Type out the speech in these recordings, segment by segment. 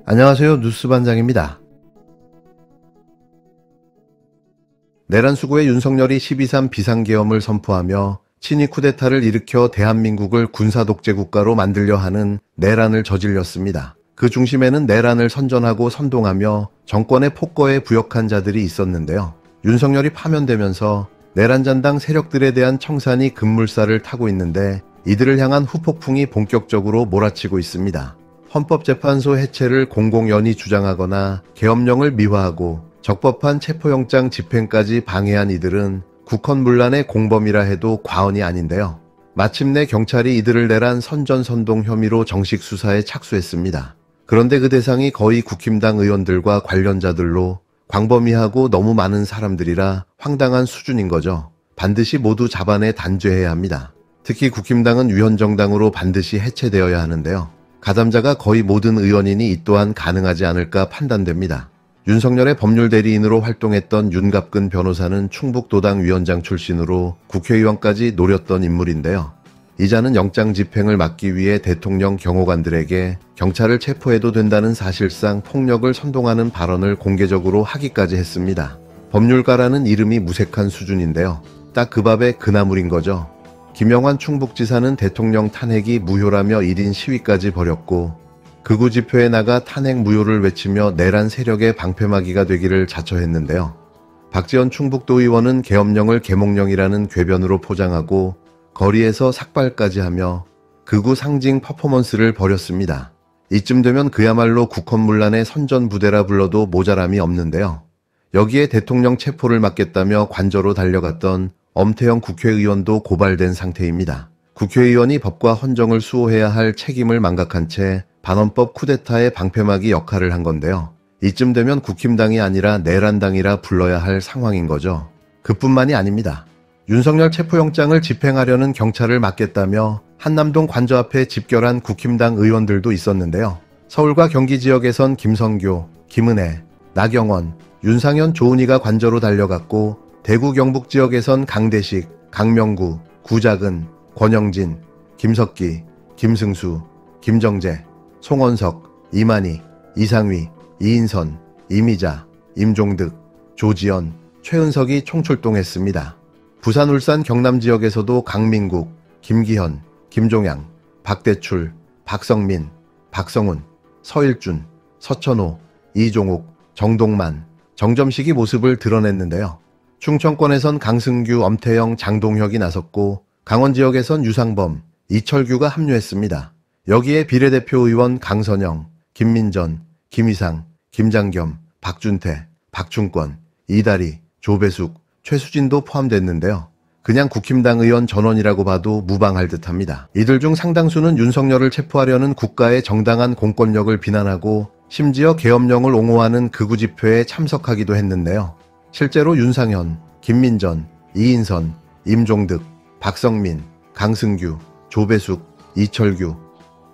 안녕하세요. 뉴스반장입니다. 내란 수구의 윤석열이 12.3 비상계엄을 선포하며 친위 쿠데타를 일으켜 대한민국을 군사독재 국가로 만들려 하는 내란을 저질렀습니다. 그 중심에는 내란을 선전하고 선동하며 정권의 폭거에 부역한 자들이 있었는데요. 윤석열이 파면되면서 내란 잔당 세력들에 대한 청산이 급물살을 타고 있는데 이들을 향한 후폭풍이 본격적으로 몰아치고 있습니다. 헌법재판소 해체를 공공연히 주장하거나 계엄령을 미화하고 적법한 체포영장 집행까지 방해한 이들은 국헌문란의 공범이라 해도 과언이 아닌데요. 마침내 경찰이 이들을 내란 선전선동 혐의로 정식 수사에 착수했습니다. 그런데 그 대상이 거의 국힘당 의원들과 관련자들로 광범위하고 너무 많은 사람들이라 황당한 수준인 거죠. 반드시 모두 잡아내 단죄해야 합니다. 특히 국힘당은 위헌정당으로 반드시 해체되어야 하는데요. 가담자가 거의 모든 의원이니 이 또한 가능하지 않을까 판단됩니다. 윤석열의 법률 대리인으로 활동했던 윤갑근 변호사는 충북도당 위원장 출신으로 국회의원까지 노렸던 인물인데요. 이자는 영장 집행을 막기 위해 대통령 경호관들에게 경찰을 체포해도 된다는 사실상 폭력을 선동하는 발언을 공개적으로 하기까지 했습니다. 법률가라는 이름이 무색한 수준인데요. 딱 그 밥의 그 나물인 거죠. 김영환 충북지사는 대통령 탄핵이 무효라며 1인 시위까지 벌였고 극우 집회에 나가 탄핵 무효를 외치며 내란 세력의 방패막이가 되기를 자처했는데요. 박지원 충북도 의원은 계엄령을 계몽령이라는 궤변으로 포장하고 거리에서 삭발까지 하며 극우 상징 퍼포먼스를 벌였습니다. 이쯤 되면 그야말로 국헌문란의 선전부대라 불러도 모자람이 없는데요. 여기에 대통령 체포를 막겠다며 관저로 달려갔던 엄태영 국회의원도 고발된 상태입니다. 국회의원이 법과 헌정을 수호해야 할 책임을 망각한 채 반헌법 쿠데타의 방패막이 역할을 한 건데요. 이쯤 되면 국힘당이 아니라 내란당이라 불러야 할 상황인 거죠. 그뿐만이 아닙니다. 윤석열 체포영장을 집행하려는 경찰을 막겠다며 한남동 관저 앞에 집결한 국힘당 의원들도 있었는데요. 서울과 경기 지역에선 김성교, 김은혜, 나경원, 윤상현, 조은희가 관저로 달려갔고 대구 경북 지역에선 강대식, 강명구, 구자근, 권영진, 김석기, 김승수, 김정재, 송원석, 이만희, 이상휘, 이인선, 이미자, 임종득, 조지연, 최은석이 총출동했습니다. 부산, 울산, 경남 지역에서도 강민국, 김기현, 김종양, 박대출, 박성민, 박성훈, 서일준, 서천호, 이종욱, 정동만, 정점식이 모습을 드러냈는데요. 충청권에선 강승규, 엄태영, 장동혁이 나섰고 강원 지역에선 유상범, 이철규가 합류했습니다. 여기에 비례대표 의원 강선영, 김민전, 김희상, 김장겸, 박준태, 박충권, 이다리, 조배숙, 최수진도 포함됐는데요. 그냥 국힘당 의원 전원이라고 봐도 무방할 듯합니다. 이들 중 상당수는 윤석열을 체포하려는 국가의 정당한 공권력을 비난하고 심지어 계엄령을 옹호하는 극우 집회에 참석하기도 했는데요. 실제로 윤상현, 김민전, 이인선, 임종득, 박성민, 강승규, 조배숙, 이철규,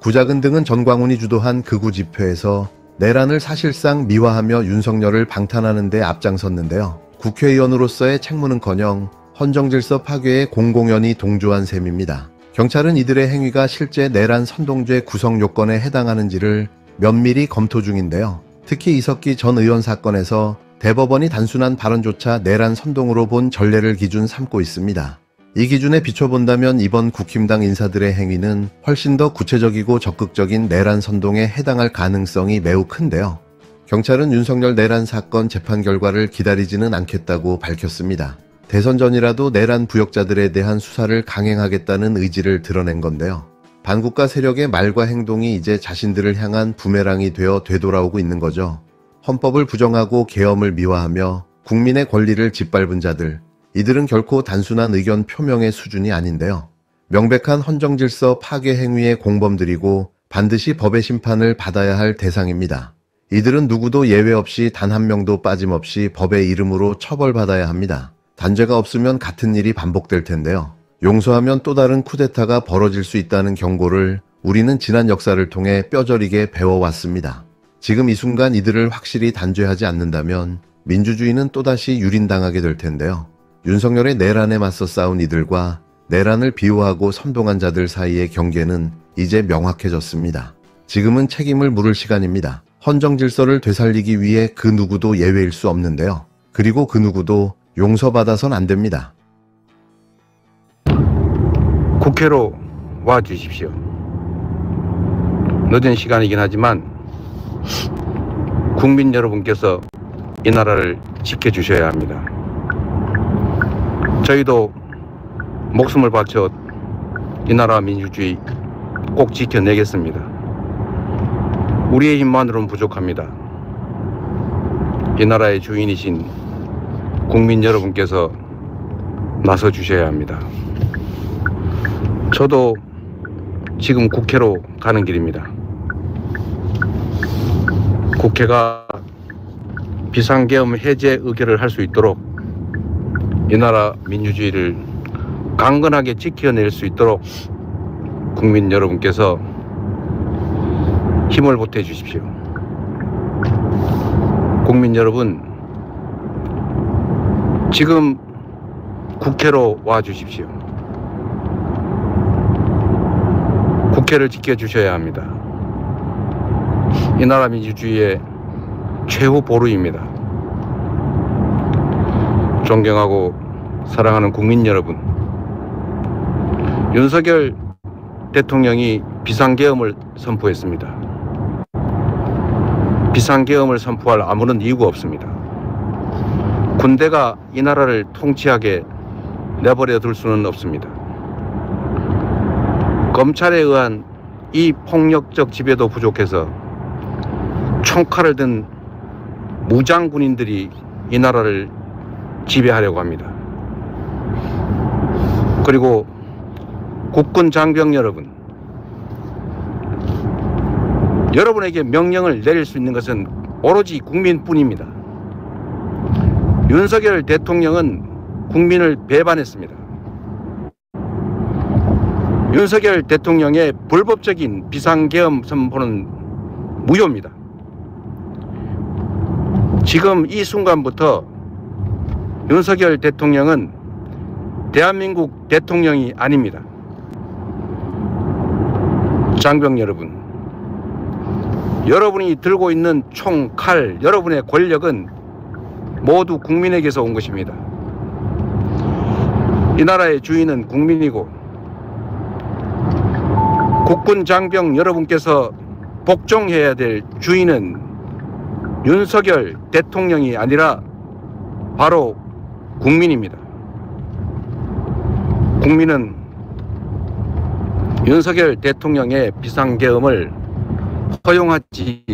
구자근 등은 전광훈이 주도한 극우 집회에서 내란을 사실상 미화하며 윤석열을 방탄하는 데 앞장섰는데요. 국회의원으로서의 책무는커녕 헌정질서 파괴에 공공연히 동조한 셈입니다. 경찰은 이들의 행위가 실제 내란 선동죄 구성 요건에 해당하는지를 면밀히 검토 중인데요. 특히 이석기 전 의원 사건에서 대법원이 단순한 발언조차 내란 선동으로 본 전례를 기준 삼고 있습니다. 이 기준에 비춰본다면 이번 국힘당 인사들의 행위는 훨씬 더 구체적이고 적극적인 내란 선동에 해당할 가능성이 매우 큰데요. 경찰은 윤석열 내란 사건 재판 결과를 기다리지는 않겠다고 밝혔습니다. 대선 전이라도 내란 부역자들에 대한 수사를 강행하겠다는 의지를 드러낸 건데요. 반국가 세력의 말과 행동이 이제 자신들을 향한 부메랑이 되어 되돌아오고 있는 거죠. 헌법을 부정하고 계엄을 미화하며 국민의 권리를 짓밟은 자들, 이들은 결코 단순한 의견 표명의 수준이 아닌데요. 명백한 헌정질서 파괴 행위의 공범들이고 반드시 법의 심판을 받아야 할 대상입니다. 이들은 누구도 예외 없이 단 한 명도 빠짐없이 법의 이름으로 처벌받아야 합니다. 단죄가 없으면 같은 일이 반복될 텐데요. 용서하면 또 다른 쿠데타가 벌어질 수 있다는 경고를 우리는 지난 역사를 통해 뼈저리게 배워왔습니다. 지금 이 순간 이들을 확실히 단죄하지 않는다면 민주주의는 또다시 유린당하게 될 텐데요. 윤석열의 내란에 맞서 싸운 이들과 내란을 비호하고 선동한 자들 사이의 경계는 이제 명확해졌습니다. 지금은 책임을 물을 시간입니다. 헌정 질서를 되살리기 위해 그 누구도 예외일 수 없는데요. 그리고 그 누구도 용서받아선 안 됩니다. 국회로 와 주십시오. 늦은 시간이긴 하지만 국민 여러분께서 이 나라를 지켜주셔야 합니다. 저희도 목숨을 바쳐 이 나라 민주주의 꼭 지켜내겠습니다. 우리의 힘만으로는 부족합니다. 이 나라의 주인이신 국민 여러분께서 나서 주셔야 합니다. 저도 지금 국회로 가는 길입니다. 국회가 비상계엄 해제 의결을 할 수 있도록 이 나라 민주주의를 강건하게 지켜낼 수 있도록 국민 여러분께서 힘을 보태 주십시오. 국민 여러분, 지금 국회로 와 주십시오. 국회를 지켜주셔야 합니다. 이 나라 민주주의의 최후 보루입니다. 존경하고 사랑하는 국민 여러분, 윤석열 대통령이 비상계엄을 선포했습니다. 비상계엄을 선포할 아무런 이유가 없습니다. 군대가 이 나라를 통치하게 내버려 둘 수는 없습니다. 검찰에 의한 이 폭력적 지배도 부족해서 총칼을 든 무장 군인들이 이 나라를 지배하려고 합니다. 그리고 국군 장병 여러분, 여러분에게 명령을 내릴 수 있는 것은 오로지 국민뿐입니다. 윤석열 대통령은 국민을 배반했습니다. 윤석열 대통령의 불법적인 비상계엄 선포는 무효입니다. 지금 이 순간부터 윤석열 대통령은 대한민국 대통령이 아닙니다. 장병 여러분, 여러분이 들고 있는 총, 칼, 여러분의 권력은 모두 국민에게서 온 것입니다. 이 나라의 주인은 국민이고 국군 장병 여러분께서 복종해야 될 주인은 윤석열 대통령이 아니라 바로 국민입니다. 국민은 윤석열 대통령의 비상계엄을 허용하지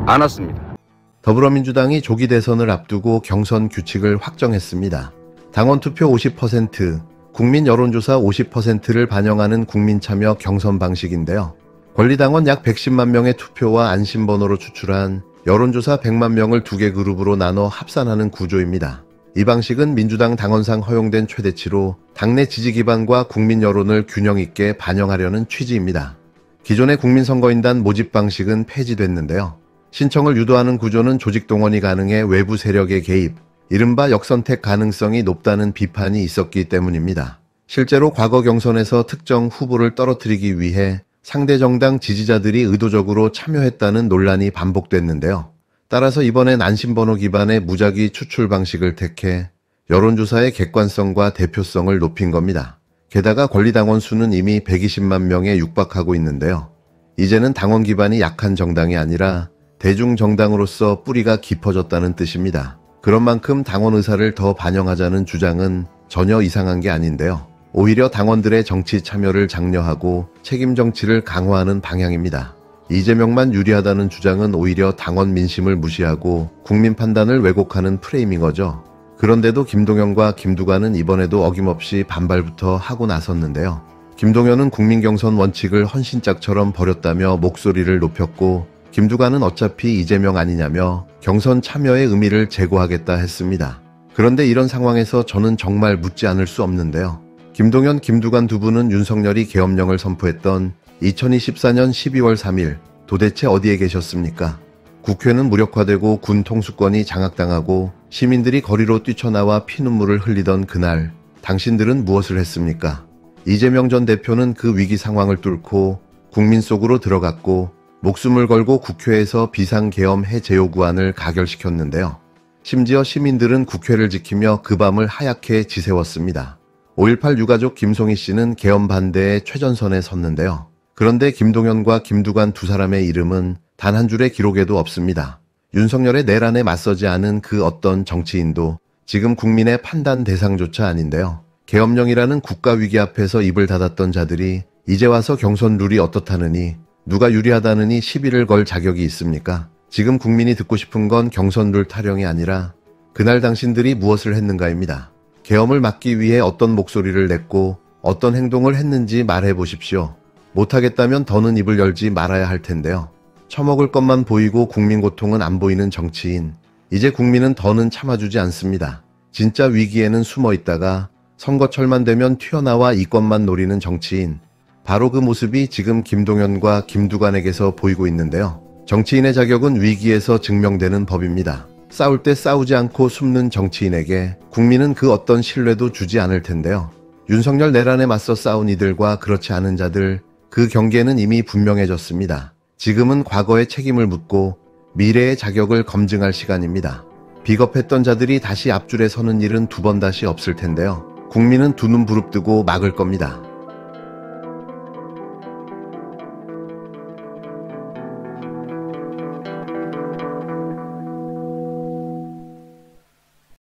않았습니다. 더불어민주당이 조기 대선을 앞두고 경선 규칙을 확정했습니다. 당원 투표 50%, 국민 여론조사 50%를 반영하는 국민참여 경선 방식인데요. 권리당원 약 110만 명의 투표와 안심번호로 추출한 여론조사 100만 명을 2개 그룹으로 나눠 합산하는 구조입니다. 이 방식은 민주당 당원상 허용된 최대치로 당내 지지 기반과 국민 여론을 균형 있게 반영하려는 취지입니다. 기존의 국민선거인단 모집 방식은 폐지됐는데요. 신청을 유도하는 구조는 조직 동원이 가능해 외부 세력의 개입, 이른바 역선택 가능성이 높다는 비판이 있었기 때문입니다. 실제로 과거 경선에서 특정 후보를 떨어뜨리기 위해 상대 정당 지지자들이 의도적으로 참여했다는 논란이 반복됐는데요. 따라서 이번엔 안심번호 기반의 무작위 추출 방식을 택해 여론조사의 객관성과 대표성을 높인 겁니다. 게다가 권리당원 수는 이미 120만 명에 육박하고 있는데요. 이제는 당원 기반이 약한 정당이 아니라 대중정당으로서 뿌리가 깊어졌다는 뜻입니다. 그런 만큼 당원 의사를 더 반영하자는 주장은 전혀 이상한 게 아닌데요. 오히려 당원들의 정치 참여를 장려하고 책임 정치를 강화하는 방향입니다. 이재명만 유리하다는 주장은 오히려 당원 민심을 무시하고 국민 판단을 왜곡하는 프레임인 거죠. 그런데도 김동연과 김두관은 이번에도 어김없이 반발부터 하고 나섰는데요. 김동연은 국민경선 원칙을 헌신짝처럼 버렸다며 목소리를 높였고, 김두관은 어차피 이재명 아니냐며 경선 참여의 의미를 제고하겠다 했습니다. 그런데 이런 상황에서 저는 정말 묻지 않을 수 없는데요. 김동연, 김두관 두 분은 윤석열이 계엄령을 선포했던 2024년 12월 3일 도대체 어디에 계셨습니까? 국회는 무력화되고 군 통수권이 장악당하고 시민들이 거리로 뛰쳐나와 피눈물을 흘리던 그날 당신들은 무엇을 했습니까? 이재명 전 대표는 그 위기 상황을 뚫고 국민 속으로 들어갔고 목숨을 걸고 국회에서 비상계엄 해제 요구안을 가결시켰는데요. 심지어 시민들은 국회를 지키며 그 밤을 하얗게 지새웠습니다. 5.18 유가족 김송희 씨는 계엄 반대의 최전선에 섰는데요. 그런데 김동연과 김두관 두 사람의 이름은 단 한 줄의 기록에도 없습니다. 윤석열의 내란에 맞서지 않은 그 어떤 정치인도 지금 국민의 판단 대상조차 아닌데요. 계엄령이라는 국가위기 앞에서 입을 닫았던 자들이 이제 와서 경선 룰이 어떻다느니 누가 유리하다느니 시비를 걸 자격이 있습니까? 지금 국민이 듣고 싶은 건 경선 룰 타령이 아니라 그날 당신들이 무엇을 했는가입니다. 계엄을 막기 위해 어떤 목소리를 냈고 어떤 행동을 했는지 말해 보십시오. 못하겠다면 더는 입을 열지 말아야 할 텐데요. 처먹을 것만 보이고 국민 고통은 안 보이는 정치인. 이제 국민은 더는 참아주지 않습니다. 진짜 위기에는 숨어 있다가 선거철만 되면 튀어나와 이권만 노리는 정치인. 바로 그 모습이 지금 김동연과 김두관에게서 보이고 있는데요. 정치인의 자격은 위기에서 증명되는 법입니다. 싸울 때 싸우지 않고 숨는 정치인에게 국민은 그 어떤 신뢰도 주지 않을 텐데요. 윤석열 내란에 맞서 싸운 이들과 그렇지 않은 자들, 그 경계는 이미 분명해졌습니다. 지금은 과거의 책임을 묻고 미래의 자격을 검증할 시간입니다. 비겁했던 자들이 다시 앞줄에 서는 일은 두 번 다시 없을 텐데요. 국민은 두 눈 부릅뜨고 막을 겁니다.